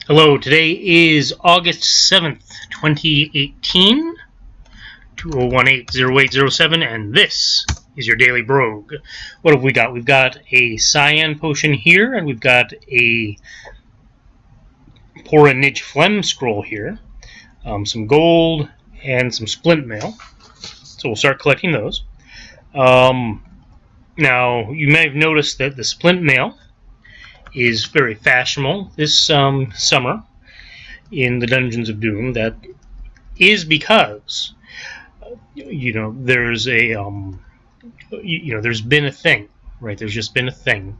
Hello, today is August 7th, 2018, 2018-08-07, and this is your Daily Brogue. What have we got? We've got a cyan potion here, and we've got a Pora Niche Phlegm scroll here, some gold, and some splint mail. So we'll start collecting those. Now, you may have noticed that the splint mail is very fashionable this summer in the Dungeons of Doom. That is because there's a there's been a thing, right? There's just been a thing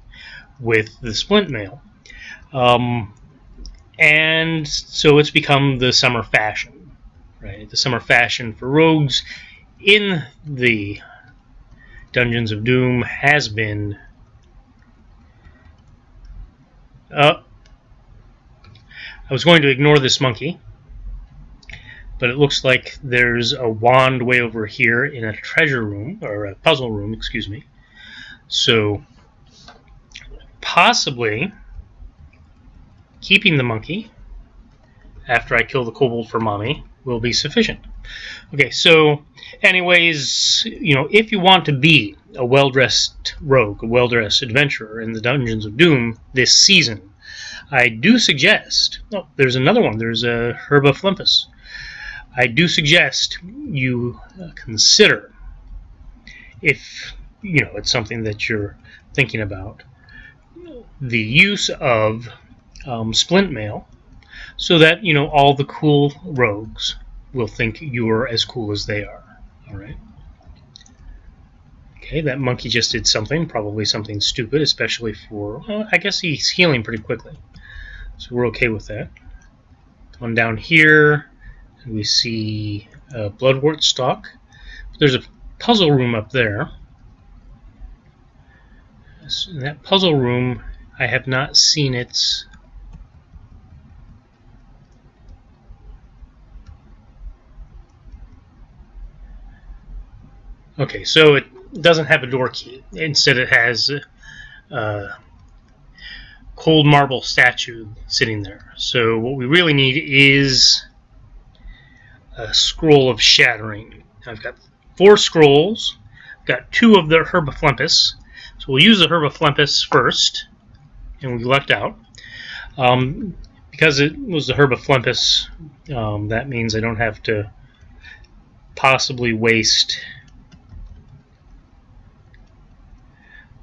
with the splint mail, and so it's become the summer fashion, right? The summer fashion for rogues in the Dungeons of Doom has been I was going to ignore this monkey, but it looks like there's a wand way over here in a treasure room, or a puzzle room, excuse me. So, possibly keeping the monkey after I kill the kobold for mommy will be sufficient. Okay, so anyways, if you want to be a well-dressed rogue, a well-dressed adventurer in the Dungeons of Doom this season, I do suggest, there's another one, there's a Herba Flimpus. I do suggest you consider, if it's something that you're thinking about, the use of splint mail, so that all the cool rogues will think you're as cool as they are. Alright? Okay, that monkey just did something, probably something stupid, especially for, I guess he's healing pretty quickly. So we're okay with that. Come on down here, and we see a bloodwort stalk. There's a puzzle room up there. In that puzzle room, I have not seen its... Okay, so it doesn't have a door key. Instead, it has a cold marble statue sitting there. So what we really need is a scroll of shattering. I've got 4 scrolls. I've got 2 of the Herba Flimpus. So we'll use the Herba Flimpus first, and we lucked out. Because it was the Herba Flimpus, that means I don't have to possibly waste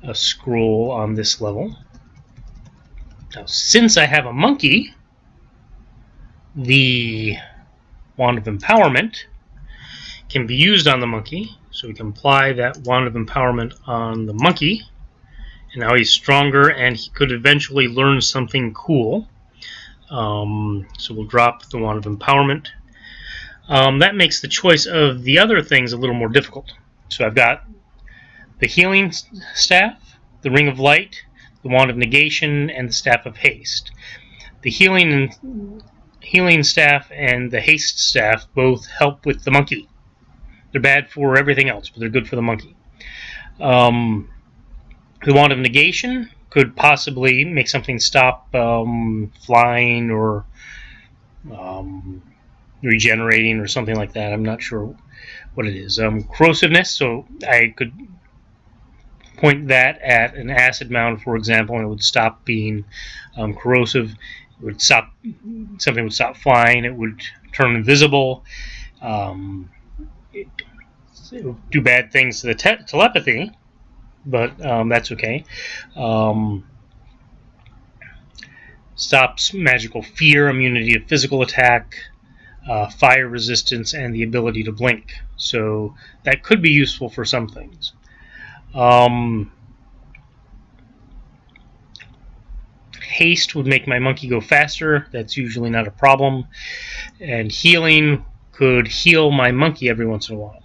a scroll on this level. Now, since I have a monkey, the Wand of Empowerment can be used on the monkey, so we can apply that Wand of Empowerment on the monkey, and now he's stronger and he could eventually learn something cool. So we'll drop the Wand of Empowerment. That makes the choice of the other things a little more difficult. So I've got the Healing Staff, the Ring of Light, the Wand of Negation, and the Staff of Haste. The Healing Staff and the Haste Staff both help with the monkey. They're bad for everything else, but they're good for the monkey. The Wand of Negation could possibly make something stop flying or regenerating or something like that. I'm not sure what it is. Corrosiveness, so I could point that at an acid mound, for example, and it would stop being corrosive. It would stop, something would stop flying. It would turn invisible. It would do bad things to the telepathy, but that's okay. Stops magical fear, immunity to physical attack, fire resistance, and the ability to blink. So that could be useful for some things. Haste would make my monkey go faster. That's usually not a problem. And healing could heal my monkey every once in a while.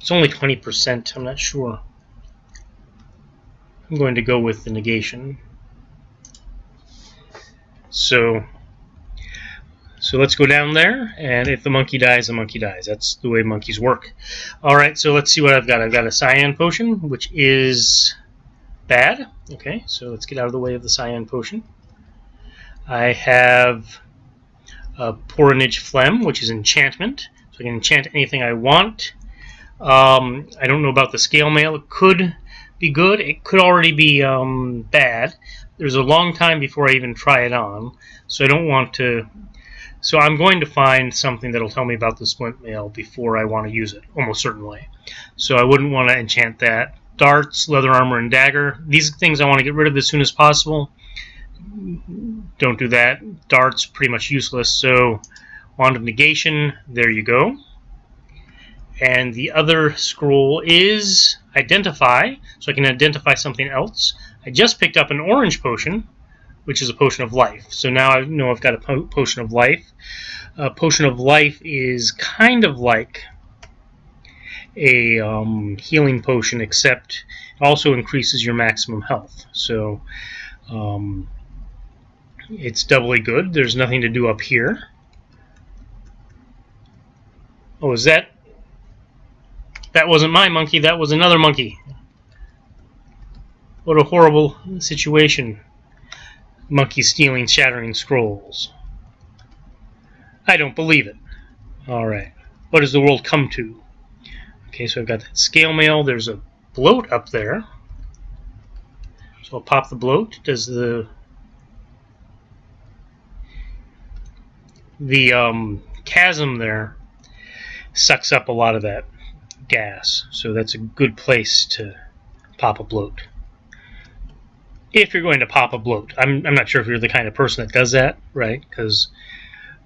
It's only 20%. I'm not sure. I'm going to go with the negation. So let's go down there, and if the monkey dies, the monkey dies. That's the way monkeys work. Alright, so let's see what I've got. I've got a cyan potion, which is bad. Okay, so let's get out of the way of the cyan potion. I have Poronage Phlegm, which is enchantment, so I can enchant anything I want. I don't know about the scale mail. It could be good. It could already be bad. There's a long time before I even try it on, so I don't want to. So I'm going to find something that'll tell me about the splint mail before I want to use it, almost certainly. So I wouldn't want to enchant that. Darts, leather armor, and dagger. These things I want to get rid of as soon as possible. Don't do that. Darts, pretty much useless. So Wand of Negation, there you go. And the other scroll is Identify, so I can identify something else. I just picked up an orange potion, which is a potion of life. So now I know I've got a potion of life. A potion of life is kind of like a healing potion, except it also increases your maximum health. So it's doubly good. There's nothing to do up here. Oh, is that? That wasn't my monkey, that was another monkey. What a horrible situation. Monkey stealing shattering scrolls. I don't believe it. Alright. What does the world come to? Okay, so I've got that scale mail. There's a bloat up there. So I'll pop the bloat. Does the chasm there sucks up a lot of that gas, so that's a good place to pop a bloat. If you're going to pop a bloat. I'm not sure if you're the kind of person that does that, right? Because,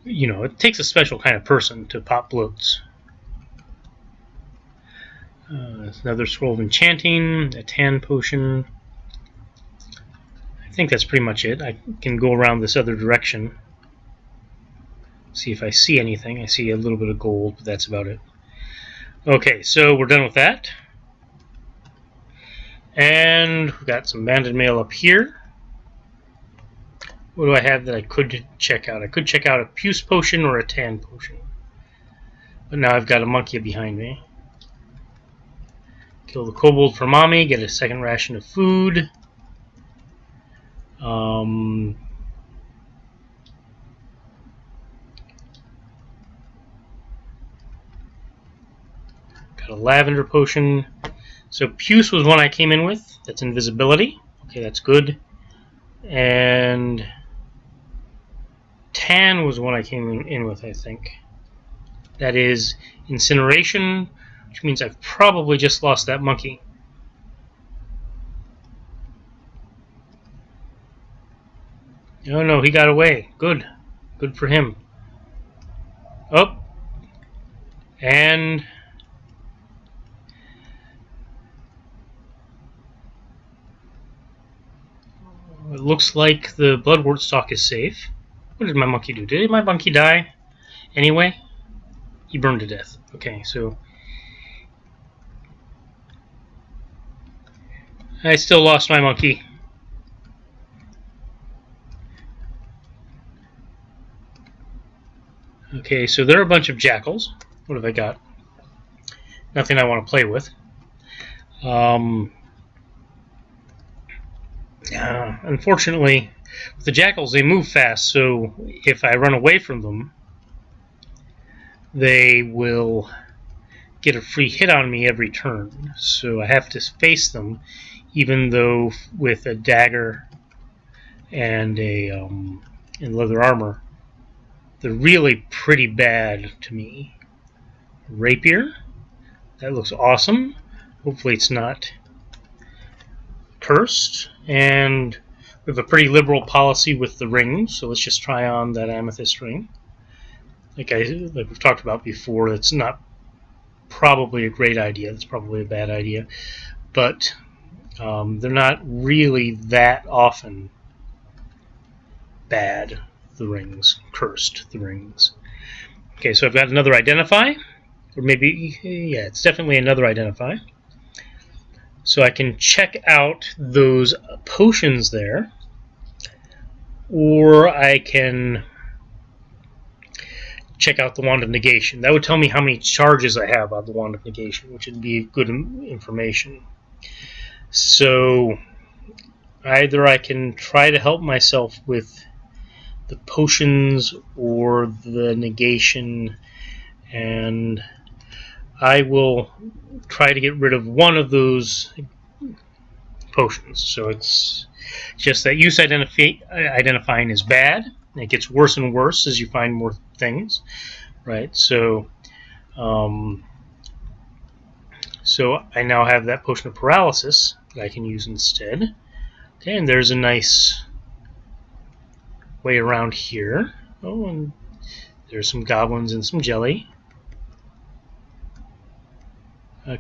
you know, it takes a special kind of person to pop bloats. Another scroll of enchanting, a tan potion. I think that's pretty much it. I can go around this other direction, see if I see anything. I see a little bit of gold, but that's about it. Okay, so we're done with that. And we've got some banded mail up here. What do I have that I could check out? I could check out a puce potion or a tan potion. But now I've got a monkey behind me. Kill the kobold for mommy, get a second ration of food. Got a lavender potion. So puce was one I came in with. That's invisibility. Okay, that's good. And tan was one I came in with, I think. That is incineration, which means I've probably just lost that monkey. Oh no, he got away. Good. Good for him. Oh. And it looks like the bloodwort stock is safe. What did my monkey do? Did my monkey die anyway? He burned to death. Okay, so I still lost my monkey. Okay, so there are a bunch of jackals. What have I got? Nothing I want to play with. Unfortunately, with the jackals, they move fast, so if I run away from them, they will get a free hit on me every turn. So I have to face them, even though with a dagger and and leather armor, they're really pretty bad to me. Rapier, that looks awesome. Hopefully it's not cursed. And we have a pretty liberal policy with the rings, so let's just try on that amethyst ring. Like we've talked about before, it's not probably a great idea. It's probably a bad idea, but they're not really that often bad. The rings, cursed. The rings. Okay, so I've got another identify, or maybe yeah, it's definitely another identify. So I can check out those potions there, or I can check out the Wand of Negation. That would tell me how many charges I have on the Wand of Negation, which would be good information. So Either I can try to help myself with the potions or the negation, and I will try to get rid of one of those potions. So it's just that use identifying is bad. It gets worse and worse as you find more things, right? So I now have that potion of paralysis that I can use instead. Okay, and there's a nice way around here. Oh, and there's some goblins and some jelly.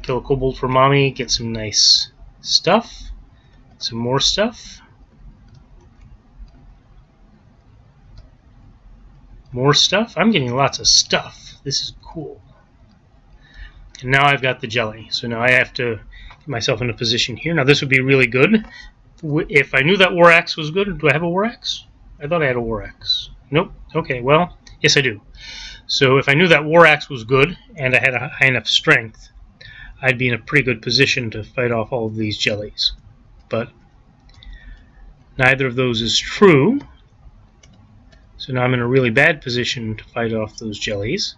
Kill a kobold for mommy, get some nice stuff. Some more stuff. More stuff. I'm getting lots of stuff. This is cool. And now I've got the jelly. So now I have to get myself in a position here. Now this would be really good. If I knew that war axe was good, do I have a war axe? I thought I had a war axe. Nope. Okay, well, yes I do. So if I knew that war axe was good and I had a high enough strength, I'd be in a pretty good position to fight off all of these jellies. But neither of those is true. So now I'm in a really bad position to fight off those jellies.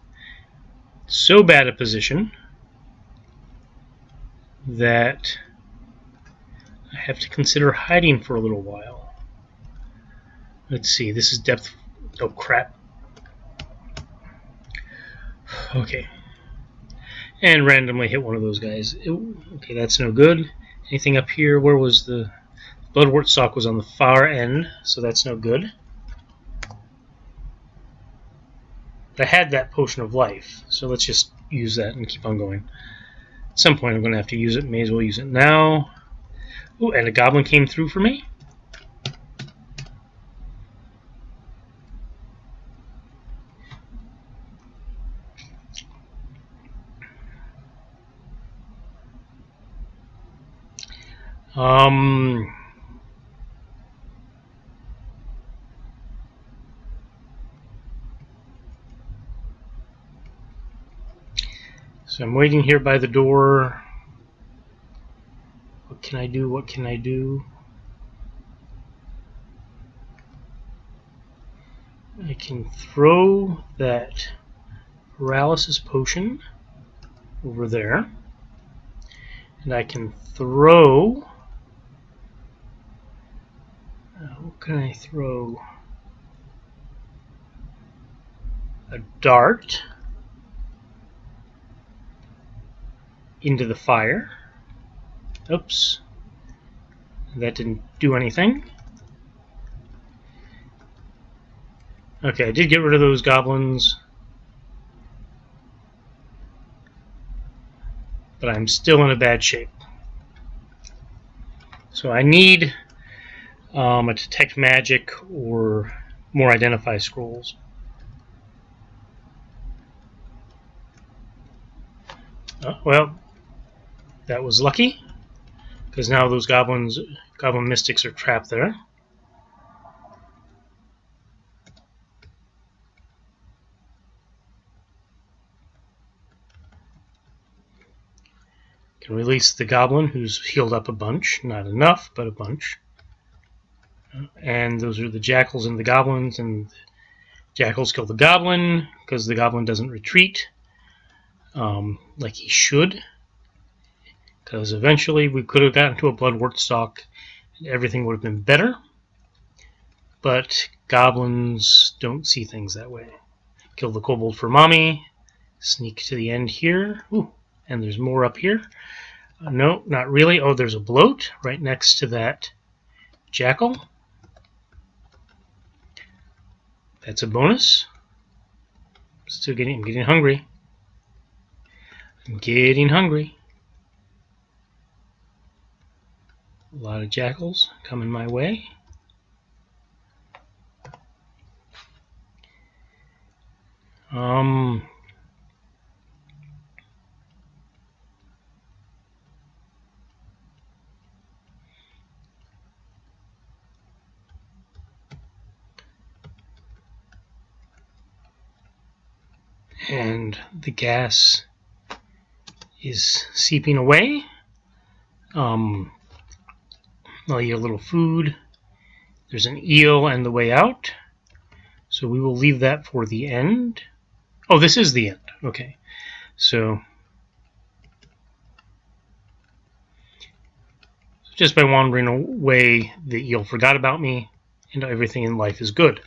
So bad a position that I have to consider hiding for a little while. Let's see, this is depth. Oh crap. Okay. And randomly hit one of those guys. Okay, that's no good. Anything up here? Where was the bloodwort stalk? Was on the far end, so that's no good. But I had that potion of life, so let's just use that and keep on going. At some point I'm going to have to use it. May as well use it now. Ooh, and a goblin came through for me. So I'm waiting here by the door. What can I do? What can I do? I can throw that paralysis potion over there. And I can throw... what can I throw? A dart into the fire. Oops. That didn't do anything. Okay, I did get rid of those goblins. But I'm still in a bad shape. So I need a detect magic or more identify scrolls. Well, that was lucky, because now those goblin mystics are trapped there. Can release the goblin who's healed up a bunch, not enough, but a bunch. And those are the jackals and the goblins, and the jackals kill the goblin because the goblin doesn't retreat like he should. Because eventually we could have gotten to a bloodwort stalk and everything would have been better. But goblins don't see things that way. Kill the kobold for mommy. Sneak to the end here. Ooh, and there's more up here. No, not really. Oh, there's a bloat right next to that jackal. That's a bonus. I'm getting hungry. I'm getting hungry. A lot of jackals coming my way. And the gas is seeping away. I'll eat a little food. There's an eel and the way out. So we will leave that for the end. Oh, this is the end. Okay. So just by wandering away, the eel forgot about me, and everything in life is good.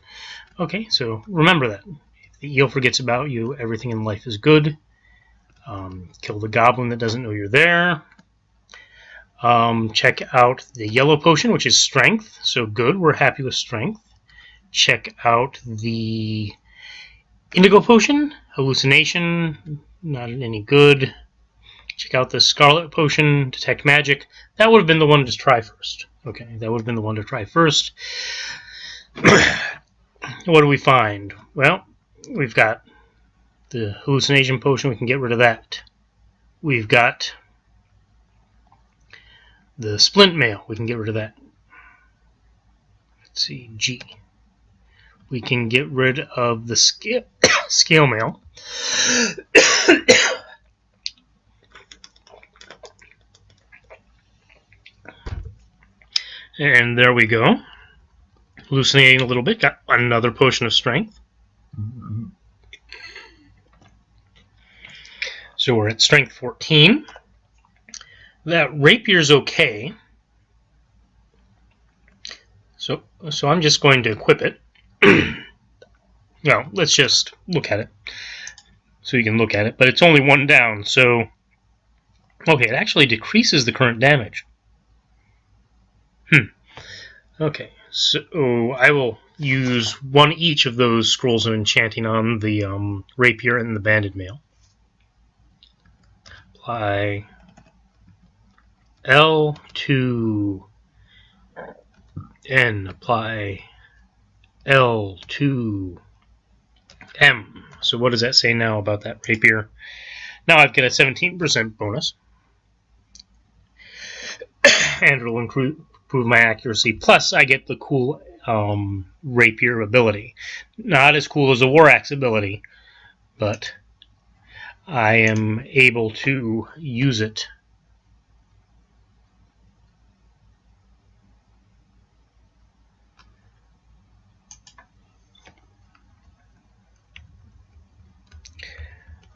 Okay, so remember that. If the eel forgets about you, everything in life is good. Kill the goblin that doesn't know you're there. Check out the yellow potion, which is strength. So good, we're happy with strength. Check out the indigo potion, hallucination, not any good. Check out the scarlet potion, detect magic. That would have been the one to try first. Okay, that would have been the one to try first. What do we find? Well, we've got the hallucination potion. We can get rid of that. We've got the splint mail. We can get rid of that. Let's see, G. We can get rid of the scale mail. And there we go. Hallucinating a little bit. Got another potion of strength. So we're at strength 14. That rapier's okay. So I'm just going to equip it. Well, let's just look at it. So you can look at it. But it's only one down. So, okay, it actually decreases the current damage. Okay, so I will use one each of those scrolls of enchanting on the rapier and the banded mail. Apply L2 N. Apply L2 M. So what does that say now about that rapier? Now I've got a 17% bonus. And it'll improve my accuracy. Plus, I get the cool rapier ability. Not as cool as the war axe ability, but I am able to use it.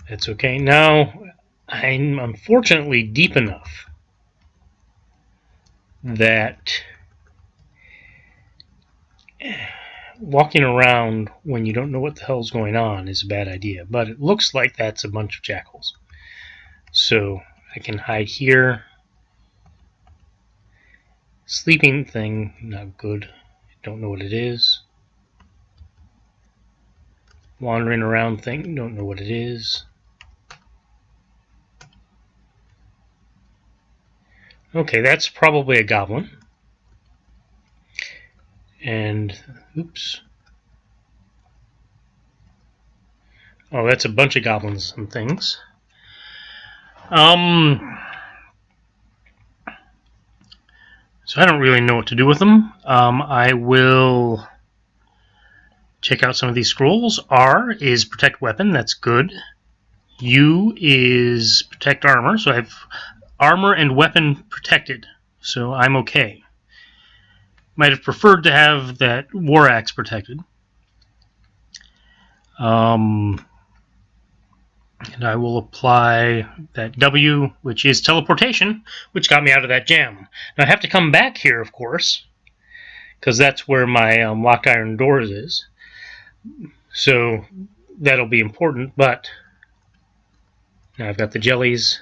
That's okay. Now, I'm unfortunately deep enough that walking around when you don't know what the hell's going on is a bad idea. But it looks like that's a bunch of jackals. So I can hide here. Sleeping thing, not good. Don't know what it is. Wandering around thing, don't know what it is. Okay, that's probably a goblin. And, oops. Oh, that's a bunch of goblins and things. So I don't really know what to do with them. I will check out some of these scrolls. R is protect weapon, that's good. U is protect armor, so I have armor and weapon protected, so I'm okay. Might have preferred to have that war axe protected. And I will apply that W, which is teleportation, which got me out of that jam. Now I have to come back here, of course, because that's where my locked iron doors is. So that'll be important, but now I've got the jellies.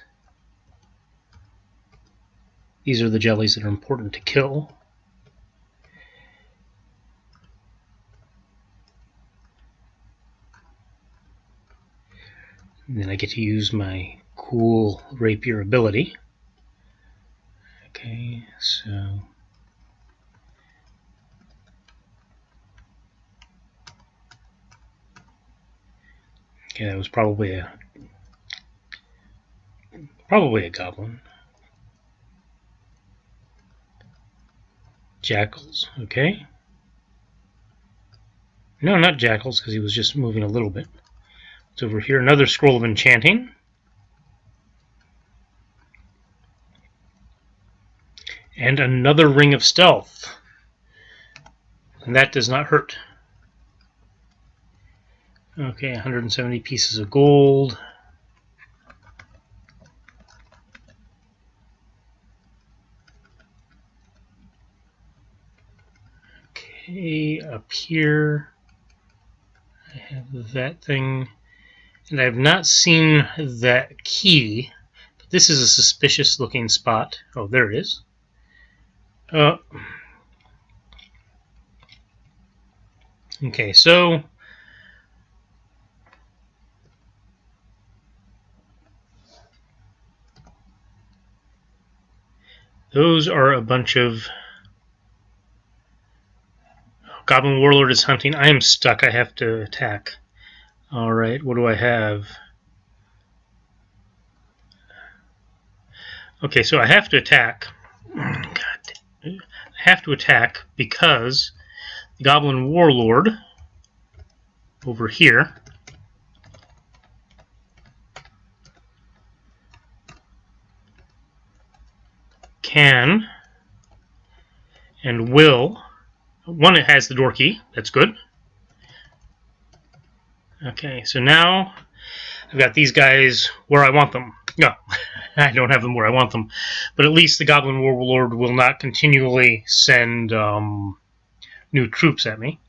These are the jellies that are important to kill. And then I get to use my cool rapier ability. Okay, so okay, that was probably a goblin. Jackals, okay. No, not jackals, because he was just moving a little bit. It's over here, another scroll of enchanting. And another ring of stealth. And that does not hurt. Okay, 170 pieces of gold. Okay, up here I have that thing. And I have not seen that key. But this is a suspicious looking spot. Oh, there it is. Okay, so those are a bunch of... Goblin Warlord is hunting. I am stuck. I have to attack. Alright, what do I have? Okay, so I have to attack. God, I have to attack because the Goblin Warlord over here can and will. One, it has the door key. That's good. Okay, so now I've got these guys where I want them. No, I don't have them where I want them. But at least the Goblin Warlord will not continually send new troops at me.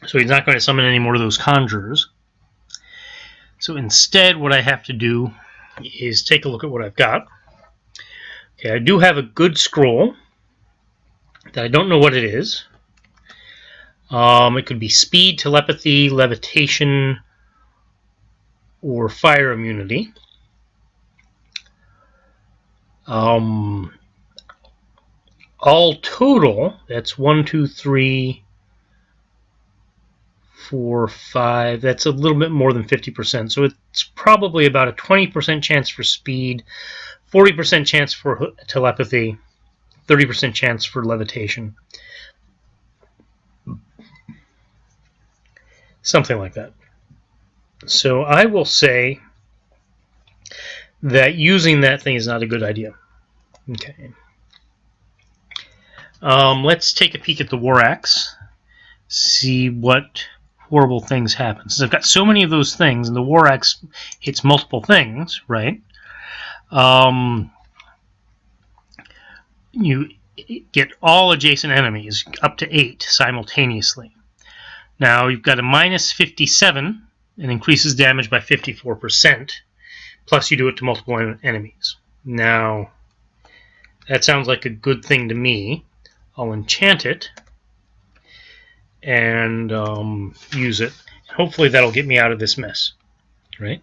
So he's not going to summon any more of those conjurers. So instead, what I have to do is take a look at what I've got. Okay, I do have a good scroll that I don't know what it is. It could be speed, telepathy, levitation, or fire immunity. All total, that's 1, 2, 3, 4, 5. That's a little bit more than 50%. So it's probably about a 20% chance for speed, 40% chance for telepathy, 30% chance for levitation. Something like that. So I will say that using that thing is not a good idea. Okay. Let's take a peek at the War Axe. See what horrible things happen. Since I've got so many of those things, and the War Axe hits multiple things, right? You get all adjacent enemies, up to 8 simultaneously. Now you've got a minus 57 and increases damage by 54%, plus you do it to multiple enemies. Now, that sounds like a good thing to me. I'll enchant it and use it. Hopefully that'll get me out of this mess, right?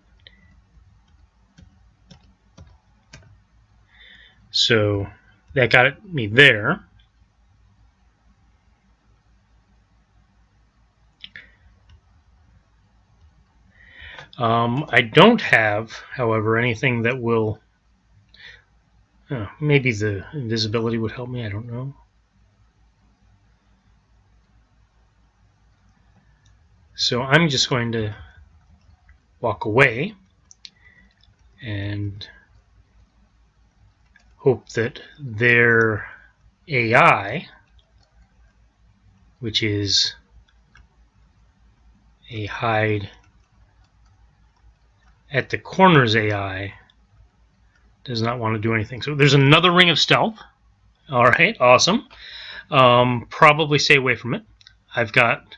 So that got me there. I don't have, however, anything that will... maybe the invisibility would help me, I don't know. So I'm just going to walk away and hope that their AI, which is a hide at the corners AI, does not want to do anything. So there's another ring of stealth. All right, awesome. Probably stay away from it. I've got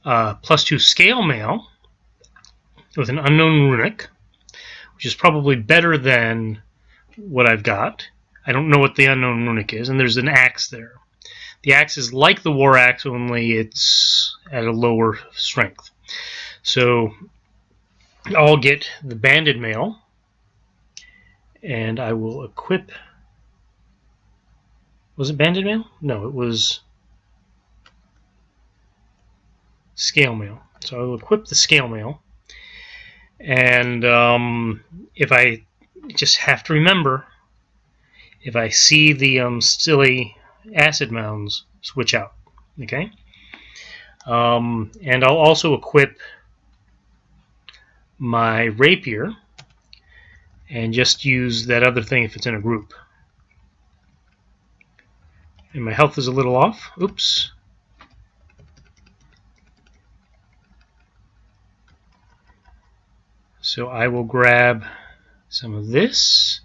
+2 scale mail with an unknown runic, which is probably better than what I've got. I don't know what the unknown runic is, and there's an axe there. The axe is like the War Axe, only it's at a lower strength. So I'll get the banded mail, and I will equip... Was it banded mail? No, it was scale mail. So I will equip the scale mail, and if I just have to remember, if I see the silly acid mounds, switch out. Okay? And I'll also equip my rapier, and just use that other thing if it's in a group. And my health is a little off. Oops. So I will grab some of this.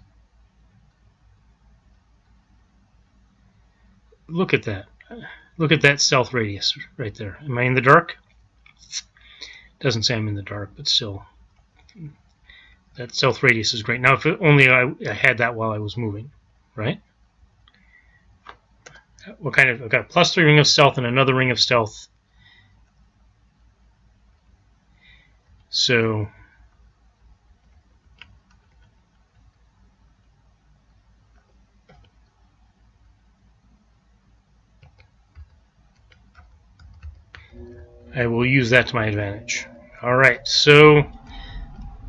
Look at that. Look at that stealth radius right there. Am I in the dark? Doesn't say I'm in the dark, but still. That stealth radius is great. Now, if only I had that while I was moving, right? What kind of? I've got a +3 ring of stealth and another ring of stealth. So I will use that to my advantage. Alright, so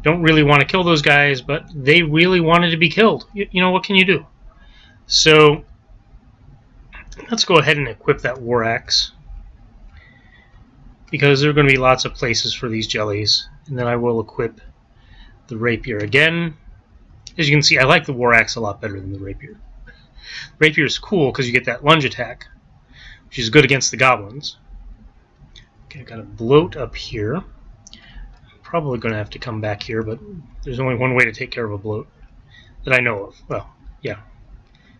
don't really want to kill those guys, but they really wanted to be killed. You know, what can you do? So let's go ahead and equip that war axe, because there are going to be lots of places for these jellies. And then I will equip the rapier again. As you can see, I like the war axe a lot better than the rapier. Rapier is cool because you get that lunge attack, which is good against the goblins. Okay, I've got a bloat up here. I'm probably going to have to come back here, but there's only one way to take care of a bloat that I know of. Well, yeah,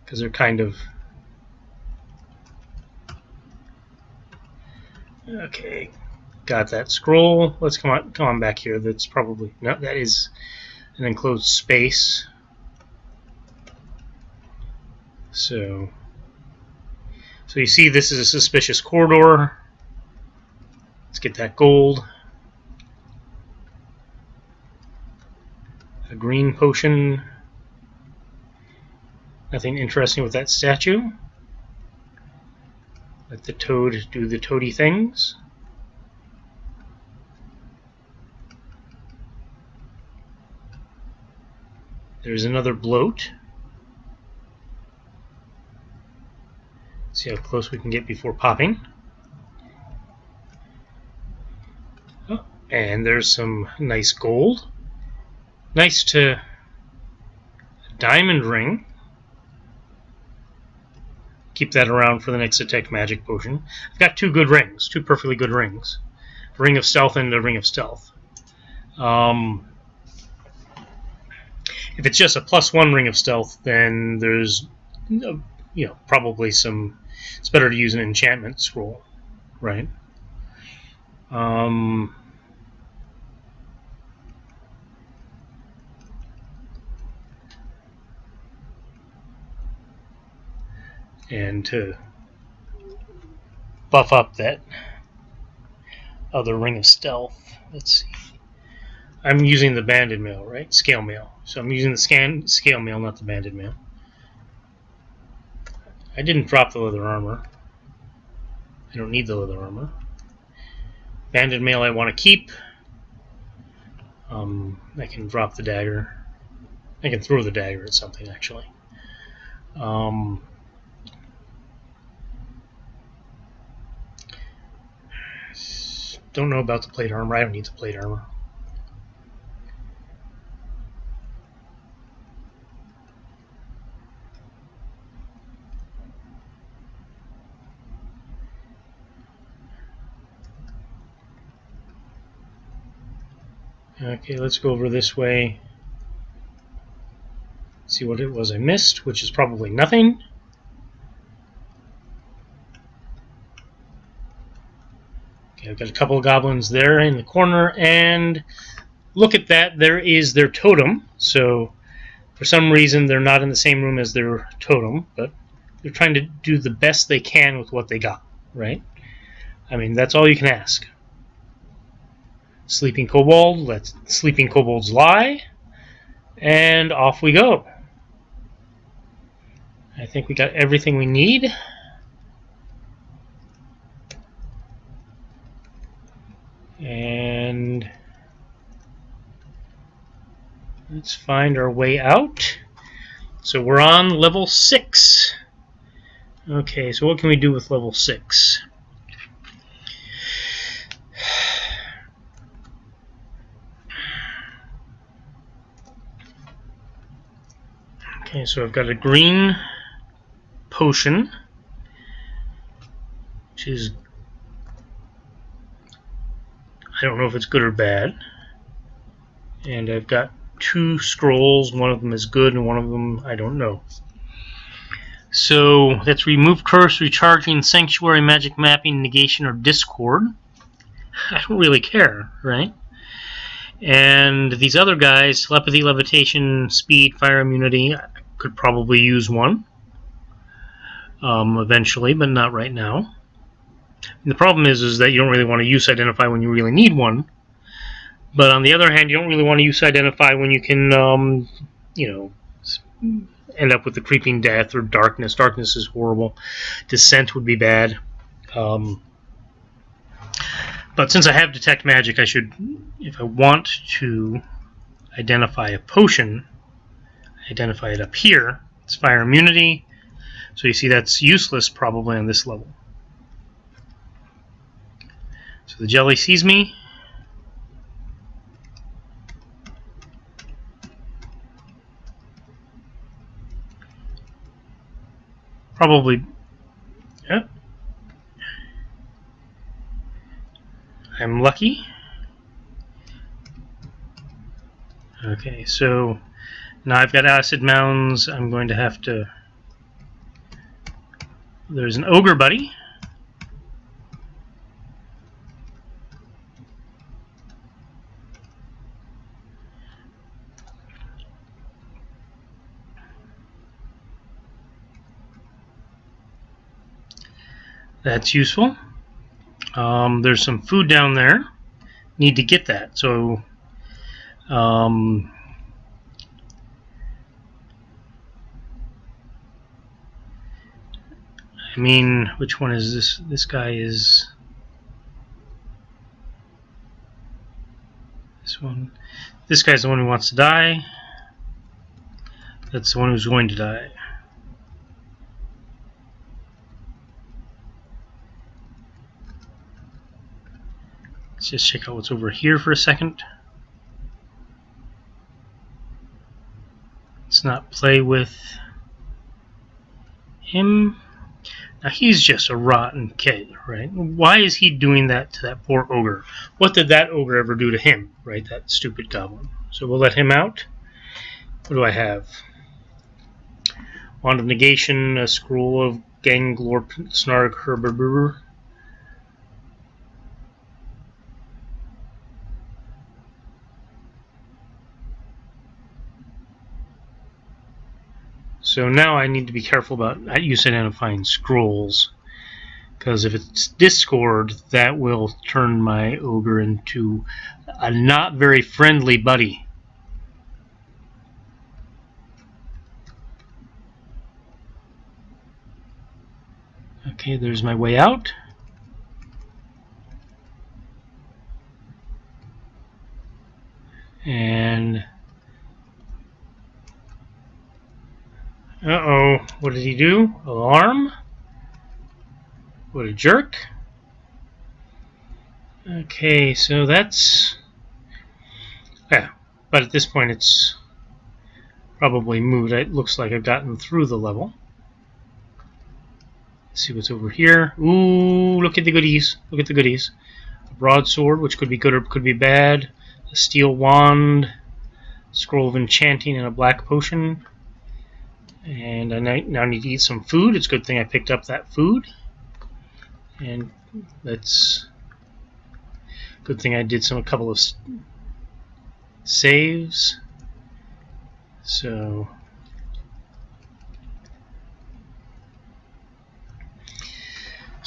because they're kind of... Okay, got that scroll. Let's come on back here. That's probably... No, that is an enclosed space. So you see this is a suspicious corridor. Let's get that gold. A green potion. Nothing interesting with that statue. Let the toad do the toady things. There's another bloat. See how close we can get before popping. Oh, and there's some nice gold. Nice to... diamond ring. Keep that around for the next detect magic potion. I've got two good rings, two perfectly good rings. A ring of stealth and a ring of stealth. If it's just a +1 ring of stealth, then there's, probably some... It's better to use an enchantment scroll, right? And to buff up that other ring of stealth, let's see. I'm using the banded mail, right? Scale mail. So I'm using the scale mail, not the banded mail. I didn't drop the leather armor. I don't need the leather armor. Banded mail I want to keep. I can drop the dagger. I can throw the dagger at something, actually. Don't know about the plate armor. I don't need the plate armor. Okay, let's go over this way. See what it was I missed, which is probably nothing. Okay, I've got a couple of goblins there in the corner, and look at that, there is their totem. So for some reason they're not in the same room as their totem, but they're trying to do the best they can with what they got, right? I mean, that's all you can ask. Sleeping kobold, let sleeping kobolds lie, and off we go. I think we got everything we need. And let's find our way out. So we're on level 6. Okay, so what can we do with level 6? Okay, so I've got a green potion, which is, I don't know if it's good or bad. And I've got 2 scrolls. One of them is good and one of them I don't know. So that's remove curse, recharging, sanctuary, magic mapping, negation, or discord. I don't really care, right? And these other guys, telepathy, levitation, speed, fire immunity, I could probably use one eventually, but not right now. And the problem is that you don't really want to use identify when you really need one. But on the other hand, you don't really want to use identify when you can, end up with the creeping death or darkness. Darkness is horrible. Descent would be bad. But since I have detect magic, I should, if I want to identify a potion, identify it up here. It's fire immunity. So you see that's useless probably on this level. So the jelly sees me. Probably, yeah. I'm lucky. Okay, so now I've got acid mounds. I'm going to have to... There's an ogre buddy. That's useful. There's some food down there. Need to get that. So, I mean, which one is this? This guy is... This one. This guy's the one who wants to die. That's the one who's going to die. Let's just check out what's over here for a second. Let's not play with him. Now he's just a rotten kid, right? Why is he doing that to that poor ogre? What did that ogre ever do to him, right? That stupid goblin. So we'll let him out. What do I have? Wand of Negation, a Scroll of Ganglorp, Snarg, Herberber. So now I need to be careful about use identifying scrolls, because if it's Discord, that will turn my ogre into a not very friendly buddy. Okay, there's my way out. And uh-oh, what did he do? Alarm? What a jerk. Okay, so that's... Yeah, but at this point it's probably moved. It looks like I've gotten through the level. Let's see what's over here. Ooh, look at the goodies. Look at the goodies. A broadsword, which could be good or could be bad. A steel wand. Scroll of enchanting and a black potion. And I now need to eat some food. It's a good thing I picked up that food. And that's good thing I did a couple of saves. So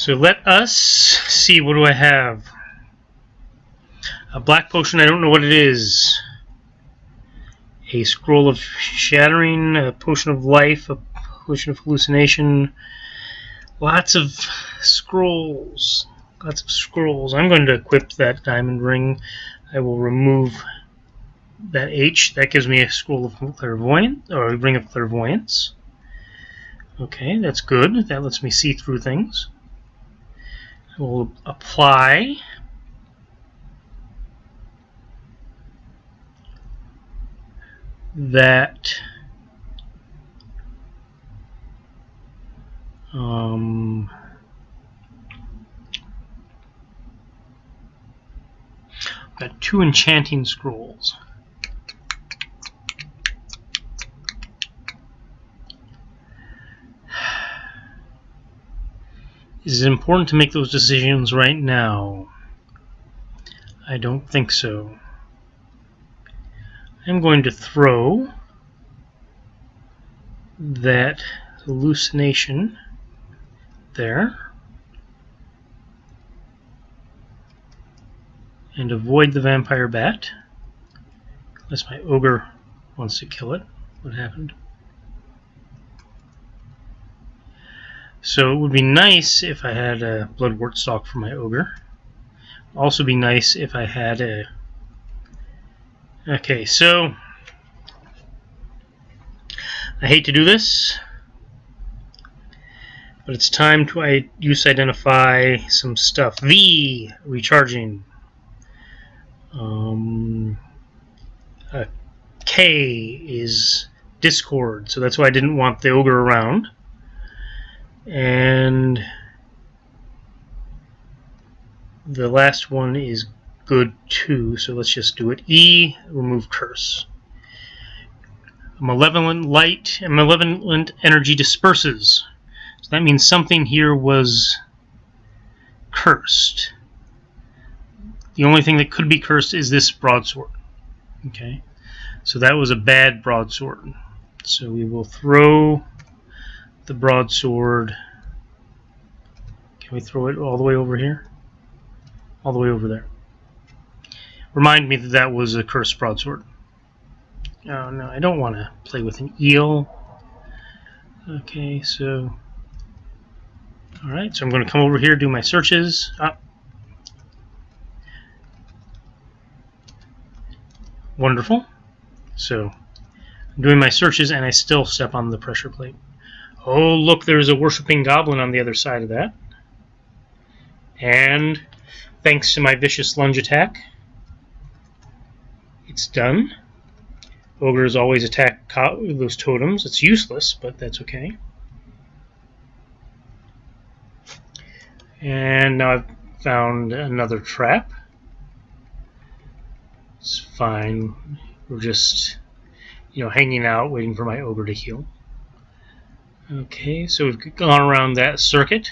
let us see, what do I have? A black potion, I don't know what it is. A scroll of shattering, a potion of life, a potion of hallucination. Lots of scrolls. Lots of scrolls. I'm going to equip that diamond ring. I will remove that H. That gives me a scroll of clairvoyance, or a ring of clairvoyance. Okay, that's good. That lets me see through things. I will apply that Got 2 enchanting scrolls. Is it important to make those decisions right now? I don't think so. I'm going to throw that hallucination there and avoid the vampire bat unless my ogre wants to kill it. What happened? So it would be nice if I had a bloodwort stalk for my ogre. Also be nice if I had a... Okay, so I hate to do this, but it's time to identify some stuff. V, recharging. K is discord, so that's why I didn't want the ogre around. And the last one is good too, so let's just do it. E, remove curse. Malevolent light and malevolent energy disperses. So that means something here was cursed. The only thing that could be cursed is this broadsword. Okay, so that was a bad broadsword. So we will throw the broadsword. Can we throw it all the way over here? All the way over there. Remind me that that was a cursed broadsword. Oh no, I don't want to play with an eel. Okay, so... Alright, so I'm going to come over here, do my searches. Wonderful. So, I'm doing my searches and I still step on the pressure plate. Oh, look, there's a worshipping goblin on the other side of that. And, thanks to my vicious lunge attack, it's done. Ogres always attack those totems. It's useless, but that's okay. And now I've found another trap. It's fine. We're just, hanging out, waiting for my ogre to heal. Okay, so we've gone around that circuit.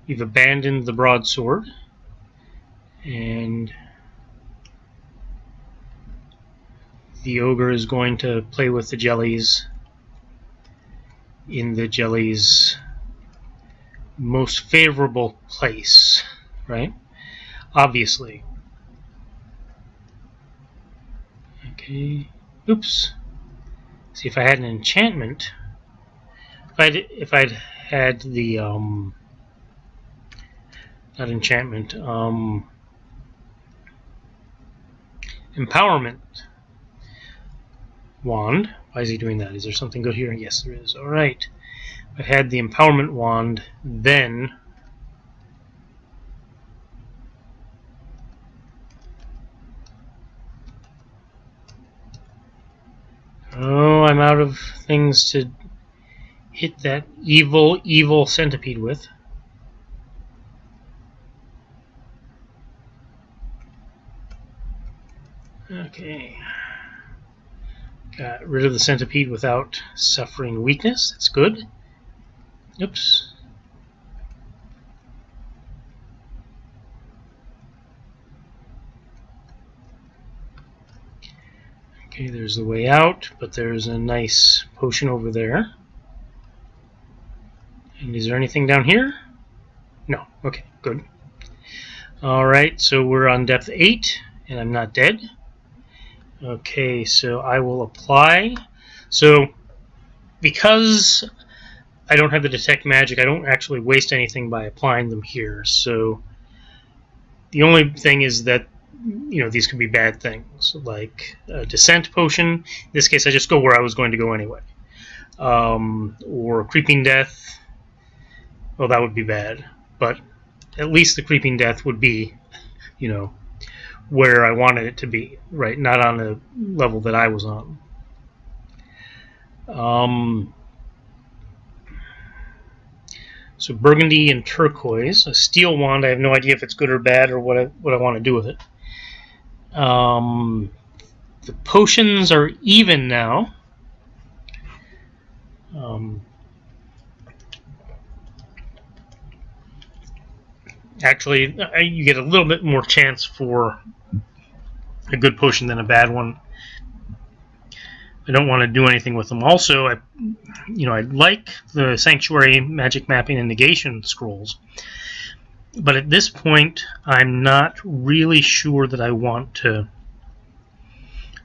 We've abandoned the broadsword. And the ogre is going to play with the jellies in the jellies' most favorable place, right? Obviously. Okay. Oops. See, if I had an enchantment, if I'd had the not enchantment, empowerment wand. Why is he doing that? Is there something good here? Yes, there is. All right. If I had the empowerment wand, then oh, I'm out of things to hit that evil centipede with. Okay. Got rid of the centipede without suffering weakness. That's good. Oops. Okay, there's the way out, but there's a nice potion over there. And is there anything down here? No. Okay, good. Alright, so we're on depth 8, and I'm not dead. Okay, so I will apply. So, because I don't have the detect magic, I don't actually waste anything by applying them here. So, the only thing is that, these could be bad things, like a descent potion. In this case, I just go where I was going to go anyway. Or creeping death. Well, that would be bad. But at least the creeping death would be, where I wanted it to be, right? Not on the level that I was on. So burgundy and turquoise. A steel wand, I have no idea if it's good or bad or what I want to do with it. The potions are even now. Actually, you get a little bit more chance for a good potion than a bad one. I don't want to do anything with them. Also, I like the Sanctuary Magic Mapping and Negation scrolls, but at this point, I'm not really sure that I want to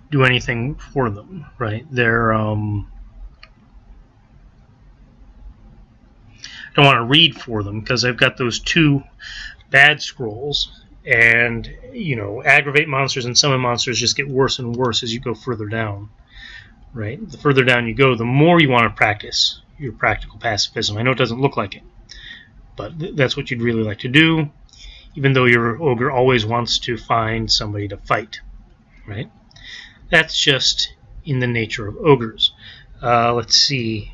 do anything for them. Right? They're I don't want to read for them because I've got those 2 bad scrolls, and aggravate monsters and summon monsters just get worse and worse as you go further down. Right? The further down you go, the more you want to practice your practical pacifism. I know it doesn't look like it, but that's what you'd really like to do, even though your ogre always wants to find somebody to fight. Right? That's just in the nature of ogres. Let's see.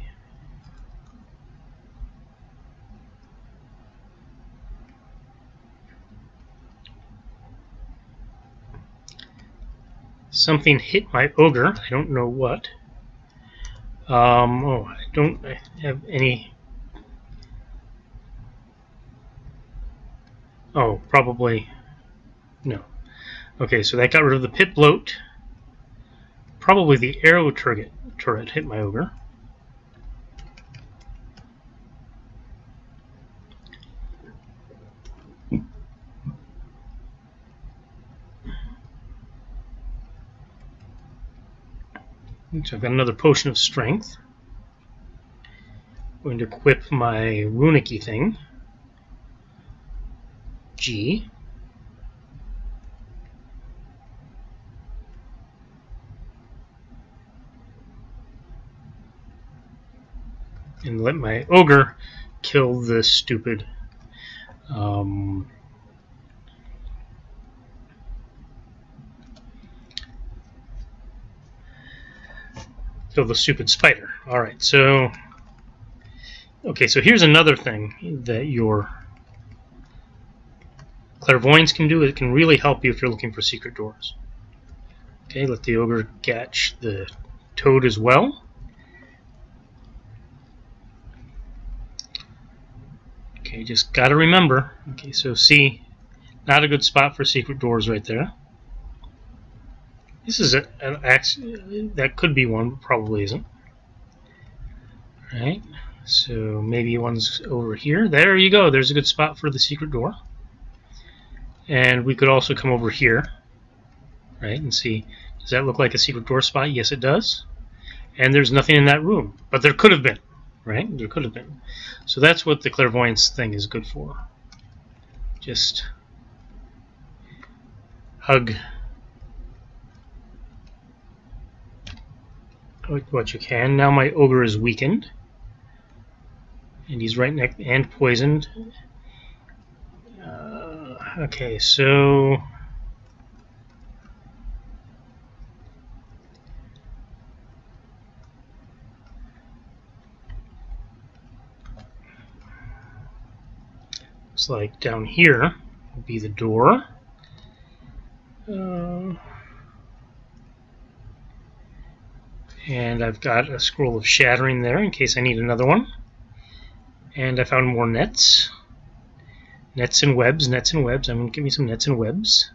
Something hit my ogre. I don't know what. I don't have any. Oh, probably. No. Okay, so that got rid of the pit bloat. Probably the arrow turret hit my ogre. So I've got another potion of strength. I'm going to equip my runic-y thing. G. And let my ogre kill this stupid spider. Alright, so so here's another thing that your clairvoyance can do. It can really help you if you're looking for secret doors. Okay, let the ogre catch the toad as well. Okay, just gotta remember. Okay, so see, not a good spot for secret doors right there. This is that could be one, but probably isn't. Alright, so maybe one's over here. There you go, there's a good spot for the secret door. And we could also come over here, right, and see, does that look like a secret door spot? Yes, it does. And there's nothing in that room, but there could have been, right? There could have been. So that's what the clairvoyance thing is good for. Just hug what you can. Now my ogre is weakened, and he's right next and poisoned. Okay, so looks like down here will be the door. And I've got a scroll of shattering there in case I need another one. And I found more nets. Nets and webs, nets and webs. I'm going to give me some nets and webs.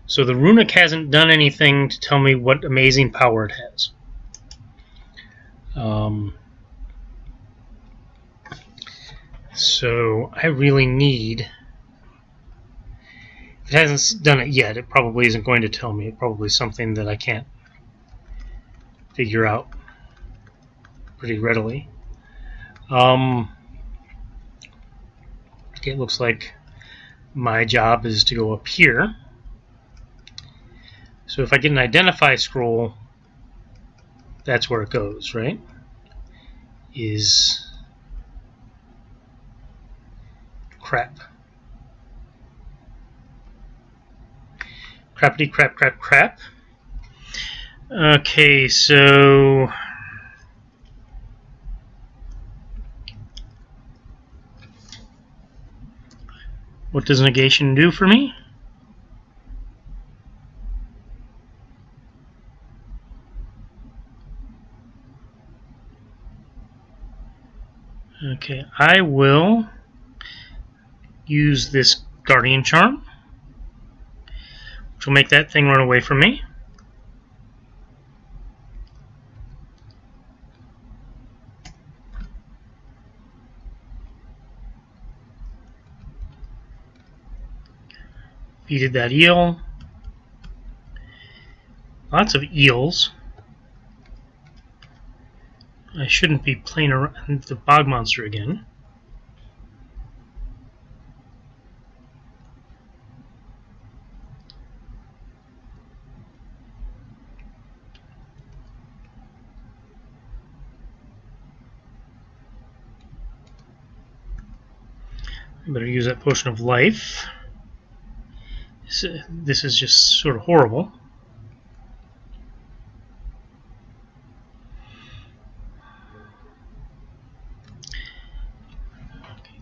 So the runic hasn't done anything to tell me what amazing power it has. So I really need... If it hasn't done it yet, it probably isn't going to tell me. It's probably something that I can't figure out pretty readily. Okay, it looks like my job is to go up here. So if I get an identify scroll, that's where it goes, right? Is crap. Crappity crap crap crap. Okay, so what does negation do for me? Okay, I will use this Guardian Charm, which will make that thing run away from me. Defeated that eel. Lots of eels. I shouldn't be playing around the bog monster again. I better use that potion of life. This is just sort of horrible.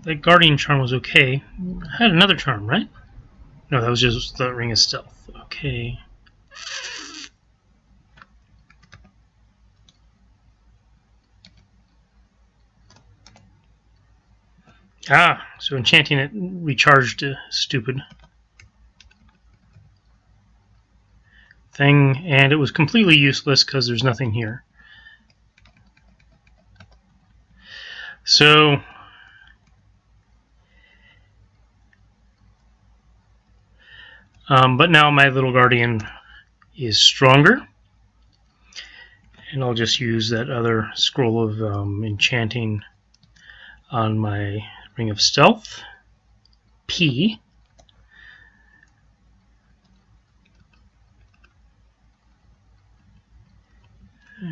That Guardian Charm was okay. I had another charm, right? No, that was just the Ring of Stealth. Okay. Ah, so enchanting it recharged a stupid thing, and it was completely useless because there's nothing here. So but now my little guardian is stronger, and I'll just use that other scroll of enchanting on my Ring of Stealth, P.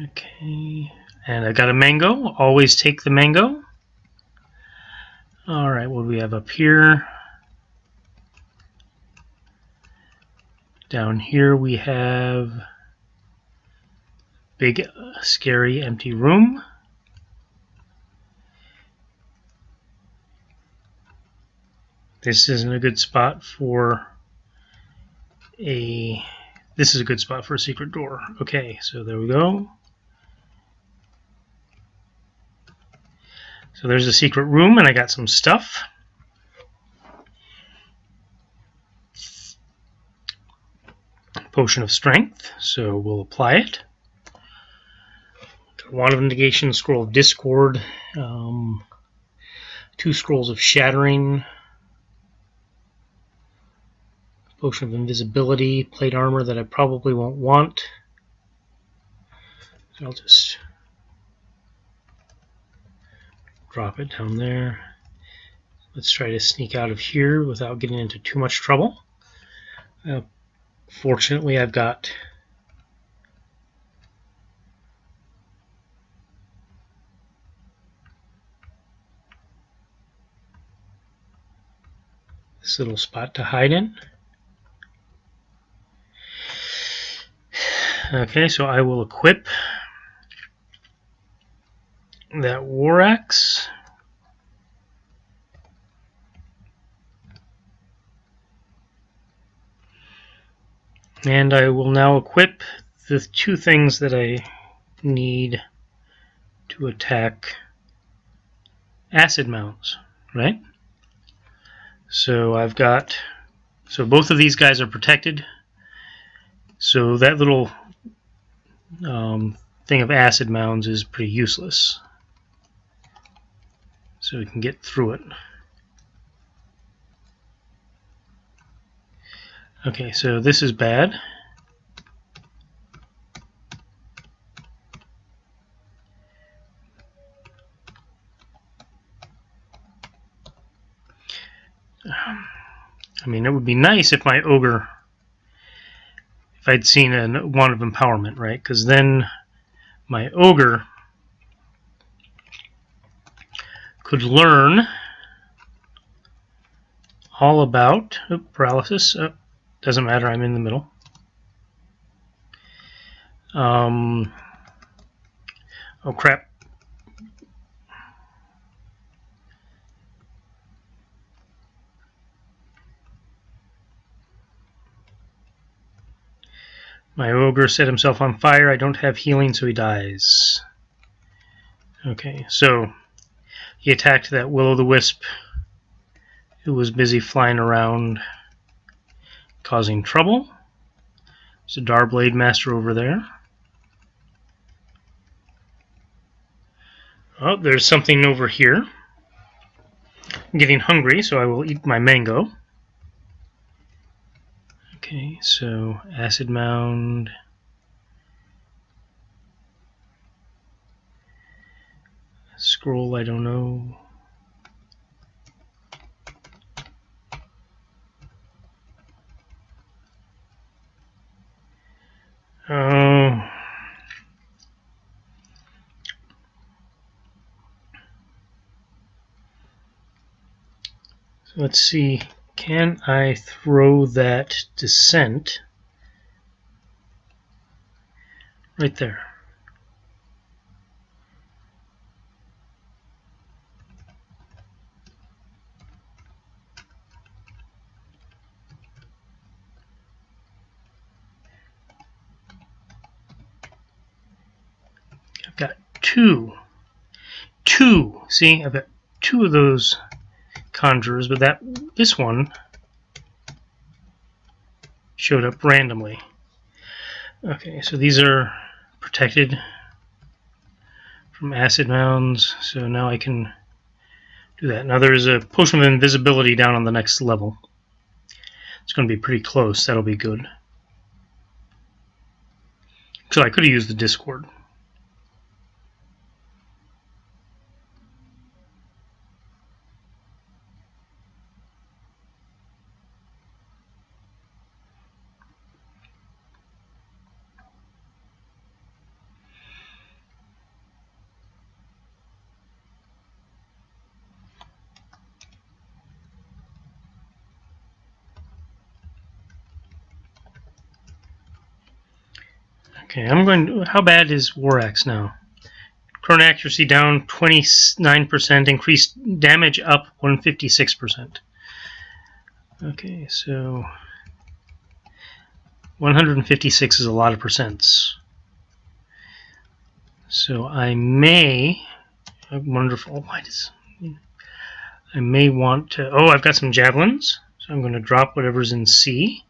Okay, and I got a mango. Always take the mango. Alright, what do we have up here? Down here we have big, scary, empty room. This isn't a good spot for a... This is a good spot for a secret door. Okay, so there we go. So there's a secret room, and I got some stuff. Potion of Strength, so we'll apply it. Wand of Negation, Scroll of Discord, 2 Scrolls of Shattering, Potion of Invisibility, Plate Armor that I probably won't want. So I'll just drop it down there. Let's try to sneak out of here without getting into too much trouble. Fortunately, I've got this little spot to hide in. Okay, so I will equip that War Axe. And I will now equip the 2 things that I need to attack acid mounds, right? So I've got, so both of these guys are protected. So that little thing of acid mounds is pretty useless. So we can get through it. Okay, so this is bad. I mean, it would be nice if my ogre, if I'd seen a Wand of Empowerment, right? Because then my ogre could learn all about paralysis. Doesn't matter, I'm in the middle. Oh crap. My ogre set himself on fire. I don't have healing, so he dies. Okay, so he attacked that will-o'-the-wisp who was busy flying around causing trouble. There's a Darblade Master over there. Oh, there's something over here. I'm getting hungry, so I will eat my mango. Okay, so Acid Mound. Scroll, I don't know. Oh. So let's see. Can I throw that Descent right there? I've got two. See, I've got two of those conjurers, but this one showed up randomly. Okay, so these are protected from acid mounds, so now I can do that. Now there's a potion of invisibility down on the next level. It's going to be pretty close. That'll be good. So I could have used the Discord. Okay, I'm going to... How bad is War Axe now? Current accuracy down 29%, increased damage up 156%. Okay, so 156 is a lot of percents. So I may... Wonderful. Why does... I may want to... Oh, I've got some javelins. So I'm going to drop whatever's in C.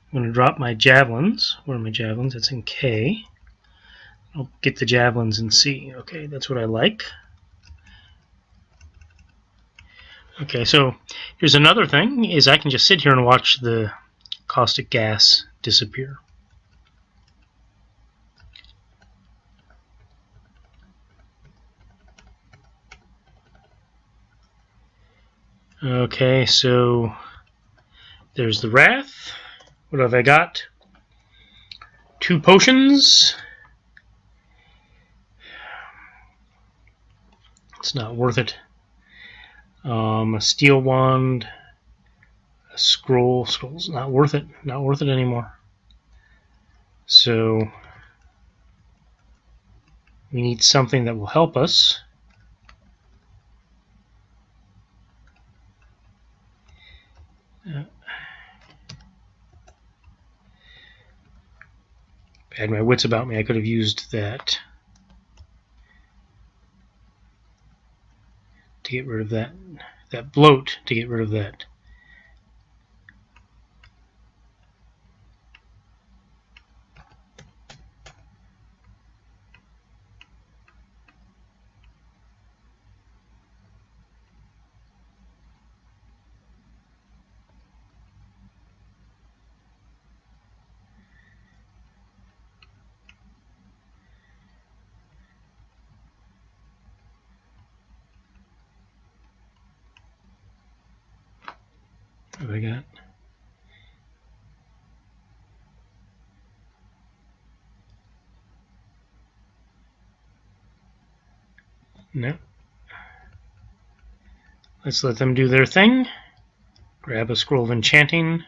I'm going to drop my javelins. Where are my javelins? That's in K. I'll get the javelins in C. Okay, that's what I like. Okay, so here's another thing, is I can just sit here and watch the caustic gas disappear. Okay, so there's the Wrath. What have I got? 2 potions. It's not worth it. A steel wand, a scroll. Scroll's not worth it. Not worth it anymore. So we need something that will help us. I had my wits about me. I could have used that to get rid of that bloat, to get rid of that. What have I got? No. Let's let them do their thing. Grab a scroll of enchanting.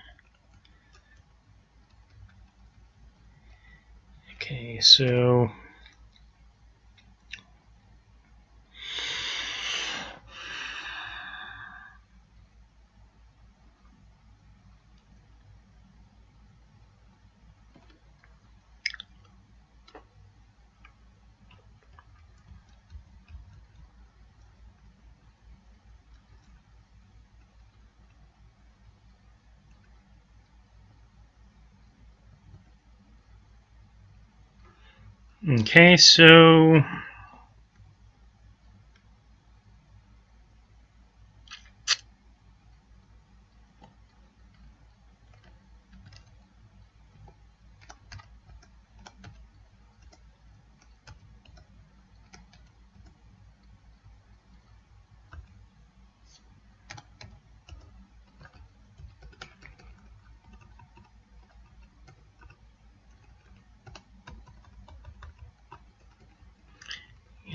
Okay, so okay, so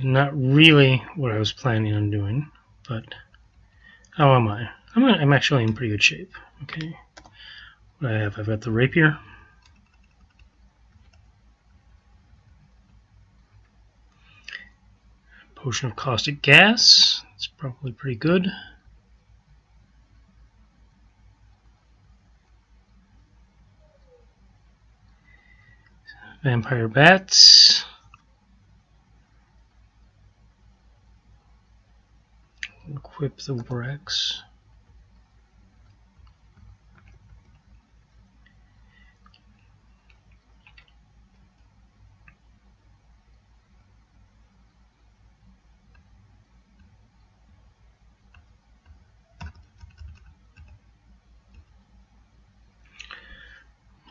not really what I was planning on doing, but how am I? I'm actually in pretty good shape. Okay, what do I have? I've got the rapier. Potion of caustic gas. It's probably pretty good. Vampire bats. Equip the Rex.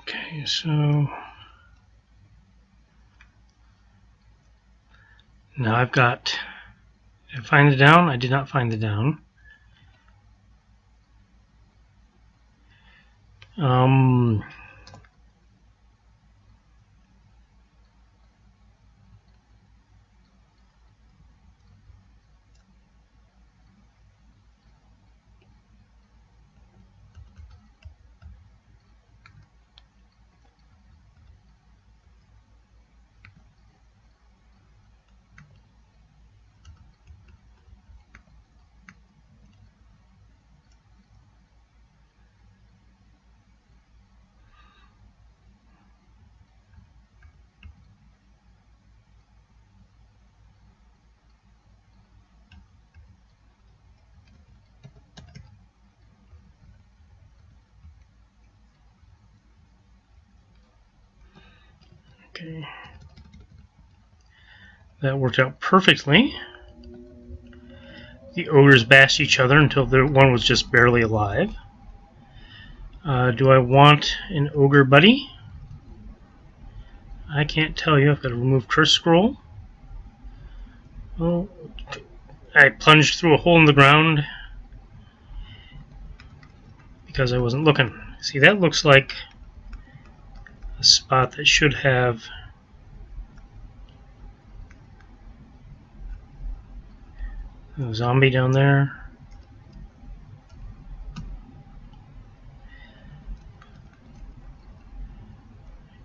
Okay, so now I've got. Did I find the down? I did not find the down. Okay. That worked out perfectly. The ogres bashed each other until one was just barely alive. Do I want an ogre buddy? I can't tell you. I've got to remove curse scroll. Oh, I plunged through a hole in the ground because I wasn't looking. See, that looks like a spot that should have a zombie down there. I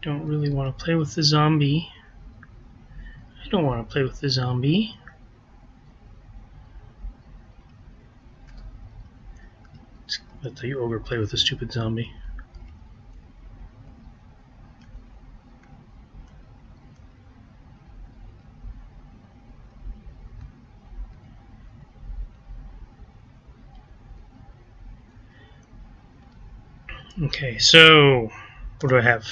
don't really want to play with the zombie. I don't want to play with the zombie. Let's let the ogre play with the stupid zombie. Okay, so what do I have?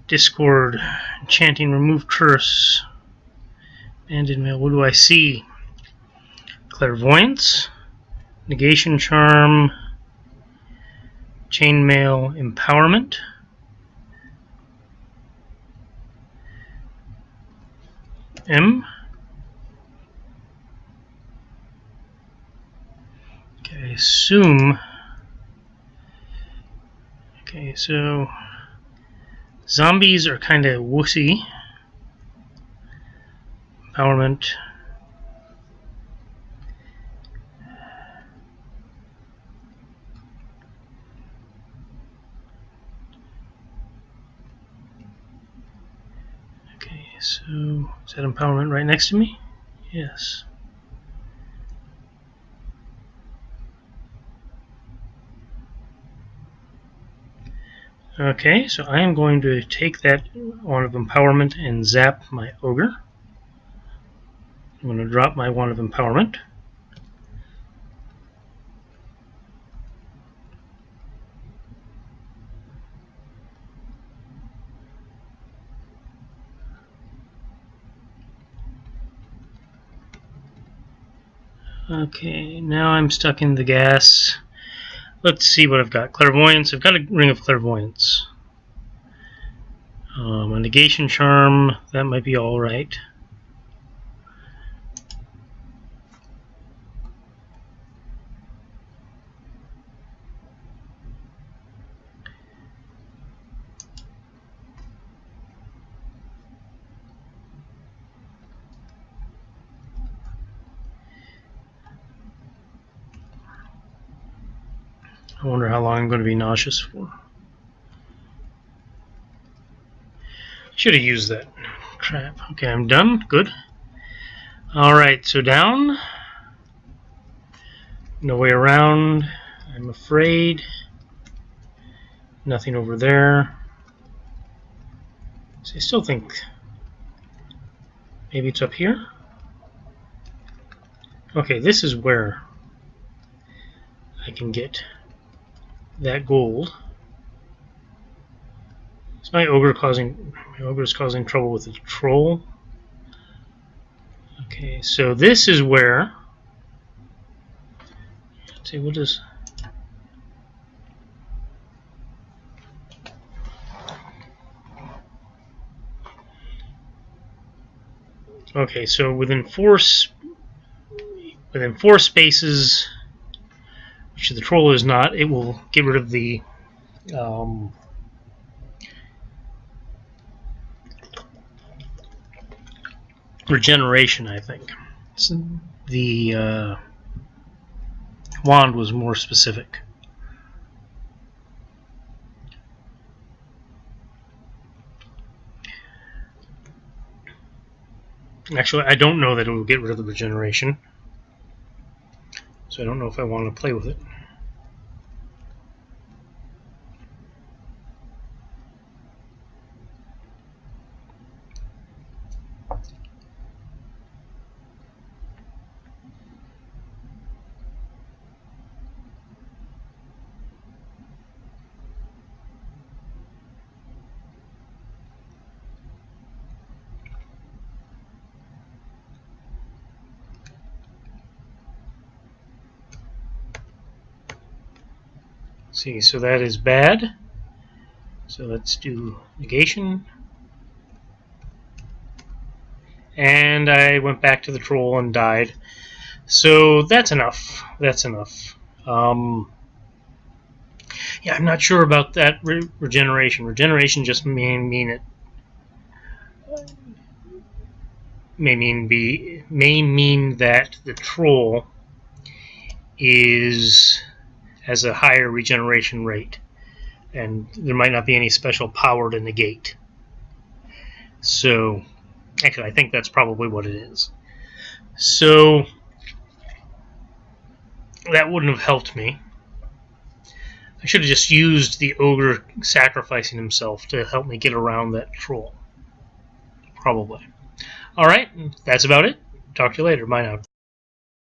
Discord, enchanting, remove curse, banded mail. What do I see? Clairvoyance, negation charm, chainmail, empowerment. M. Okay, assume. Okay, so zombies are kind of wussy. Empowerment, so is that empowerment right next to me? Yes. Okay, so I am going to take that wand of empowerment and zap my ogre. I'm going to drop my wand of empowerment. Okay, now I'm stuck in the gas. Let's see what I've got. Clairvoyance. I've got a ring of clairvoyance. A negation charm. That might be all right. I wonder how long I'm going to be nauseous for. Should have used that. Crap. Okay, I'm done. Good. Alright, so down. No way around. I'm afraid. Nothing over there. So I still think maybe it's up here. Okay, this is where I can get that gold. Is my ogre is causing trouble with the troll? Okay, so this is where. Let's see, what is. Okay, so within four spaces, which the troll is not, it will get rid of the regeneration, I think. So the wand was more specific. Actually, I don't know that it will get rid of the regeneration, so I don't know if I want to play with it. See, so that is bad. So let's do negation. And I went back to the troll and died. So that's enough. That's enough. Yeah, I'm not sure about that regeneration. Regeneration just may mean that the troll has a higher regeneration rate, and there might not be any special power to negate. So, actually, I think that's probably what it is. So that wouldn't have helped me. I should have just used the ogre sacrificing himself to help me get around that troll. Probably. Alright, that's about it. Talk to you later. Bye now.